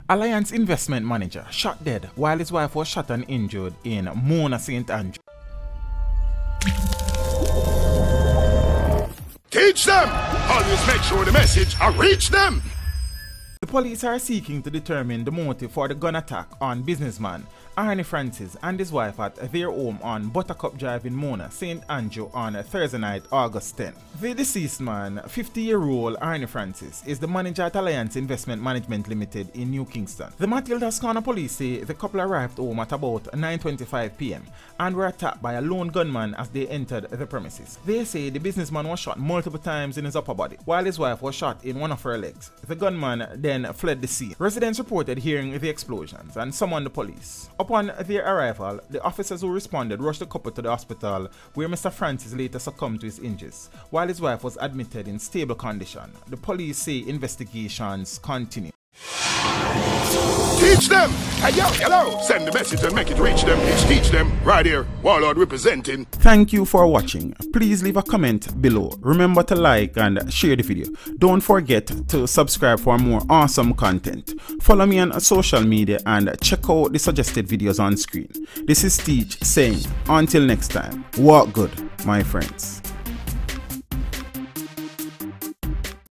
Alliance investment manager shot dead while his wife was shot and injured in Mona, St. Andrew. Teach them! Always make sure the message reach them! The police are seeking to determine the motive for the gun attack on businessman ARNIE Francis and his wife at their home on Buttercup Drive in Mona, St. Andrew on Thursday night, August 10. The deceased man, 50-year-old ARNIE Francis, is the manager at Alliance Investment Management Limited in New Kingston. The Matildas Corner police say the couple arrived home at about 9:25 p.m. and were attacked by a lone gunman as they entered the premises. They say the businessman was shot multiple times in his upper body, while his wife was shot in one of her legs. The gunman then fled the scene. Residents reported hearing the explosions and summoned the police. Upon their arrival, the officers who responded rushed the couple to the hospital, where Mr. Francis later succumbed to his injuries, while his wife was admitted in stable condition. The police say investigations continue. Teach them! Hey, yo, hello! Send the message and make it reach them. It's Teach Them, right here, Warlord representing. Thank you for watching. Please leave a comment below. Remember to like and share the video. Don't forget to subscribe for more awesome content. Follow me on social media and check out the suggested videos on screen. This is Teach saying, until next time, walk good, my friends.